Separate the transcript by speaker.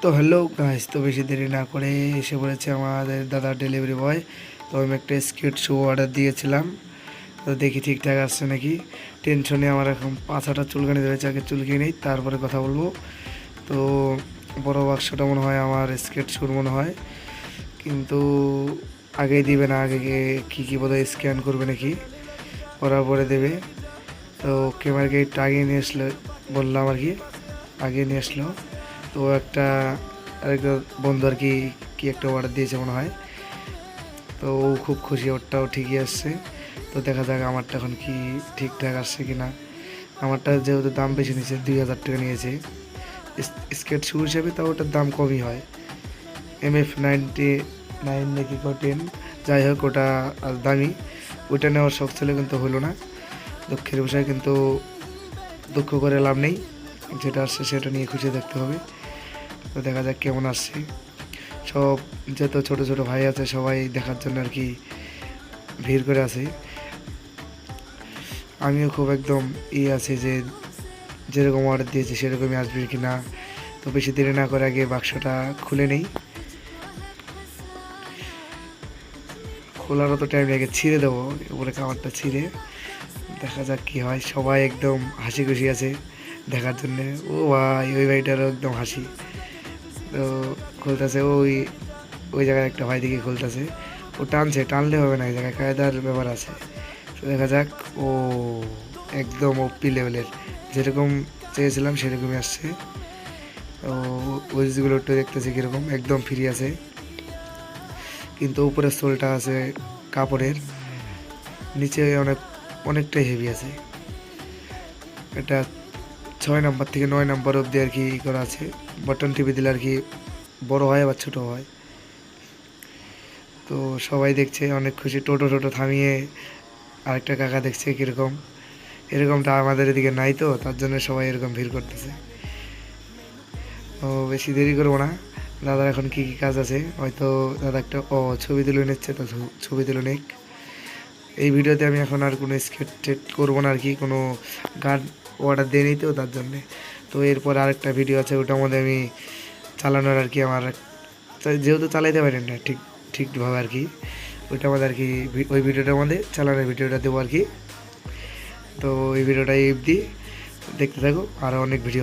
Speaker 1: তো hello guys, তো বেশি দেরি না করে এসে পড়েছে আমাদের দাদা ডেলিভারি বয়। তো আমি একটা স্কেট শু অর্ডার দিয়েছিলাম, তো দেখি ঠিকঠাক আসছে নাকি। টেনশনে আমার এখন পাছাটা চুলকানি ধরেছে, আগে চুলকিয়ে নেই তারপরে কথা বলবো। তো বড় বাক্সটা মনে হয় আমার স্কেট শুর মনে হয়, কিন্তু আগেই দিবে না, আগে কী কী বোধহয় স্ক্যান করবে নাকি, করার পরে দেবে। তো ক্যামেরাকে একটু আগিয়ে নিয়ে আসলো, বললাম আর কি, আগিয়ে নিয়ে আসলো। তো একটা আরেকটা বন্ধু আর কি কি একটা অর্ডার দিয়েছে মনে হয়, তো ও খুব খুশি, ওরটাও ঠিকই আসছে। তো দেখা যাক আমারটা এখন কি ঠিকঠাক আসছে কি না। আমারটা যেহেতু দাম বেশি নিয়েছে, 2000 টাকা নিয়েছে স্কেট শু হিসেবে, তাও ওটার দাম কমই হয়। MF99 নাকি 10, যাই হোক ওটা আর দামি। ওইটা নেওয়ার শখ ছিল কিন্তু হলো না, দুঃখের বিষয়। কিন্তু দুঃখ করে লাভ নেই, যেটা আসছে সেটা নিয়ে খুশি থাকতে হবে। তো দেখা যাক কেমন আসছে। সব যত ছোট ছোট ভাই আছে সবাই দেখার জন্য আর কি ভিড় করে আছে। আমিও খুব একদম আছি যে যেরকম অর্ডার দিয়েছি সেরকমই আসবে কি না। তো বেশি দেরি না করে আগে বাক্সটা খুলে নেই, খোলারও তো টাইম লাগে, ছিঁড়ে দেবো উপরে কাভারটা ছিঁড়ে। দেখা যাক কি হয়। সবাই একদম হাসি খুশি আছে দেখার জন্যে। ও ভাই, ওই ভাইটারও একদম হাসি। তো খুলতেছে ওই ওই জায়গায় একটা ভাই দিকে খুলতেছে, ও টানছে, টানলে হবে না, এই জায়গায় কায়দার ব্যাপার আছে। তো দেখা যাক। ও একদম ওপি লেভেলের, যেরকম চেয়েছিলাম সেরকমই আসছে। তো ওইগুলো একটু দেখতেছি কীরকম, একদম ফ্রি আছে, কিন্তু উপরের সোলটা আছে কাপড়ের, নিচে অনেকটাই হেভি আছে। এটা 6 নাম্বার থেকে 9 নাম্বার অবধি আর কি করা আছে। বাটন টিপে দিলে আর কি বড় হয় আবার ছোটো হয়। তো সবাই দেখছে, অনেক খুশি। টোটো টোটো থামিয়ে আরেকটা কাকা দেখছে কীরকম, এরকমটা আমাদের এদিকে নাই, তো তার জন্য সবাই এরকম ভিড় করতেছে। তো বেশি দেরি করবো না, দাদার এখন কী কী কাজ আছে, হয়তো দাদা একটা ছবি তুলে নিচ্ছে, তো ছবি তুলে নিক। এই ভিডিওতে আমি এখন আর কোনো স্কেট টেট করবো না আর কি, কোনো গান অর্ডার দিয়ে নিই, তো তার জন্যে। তো এরপর আরেকটা ভিডিও আছে, ওটার মধ্যে আমি চালানোর আর কি আমার, যেহেতু চালাইতে পারি না ঠিকভাবে আর কি, ওইটা আমাদের আর কি ওই ভিডিওটার মধ্যে চালানোর ভিডিওটা দেবো আর কি। তো এই ভিডিওটা অবধি দেখতে থাকো, আরও অনেক ভিডিও।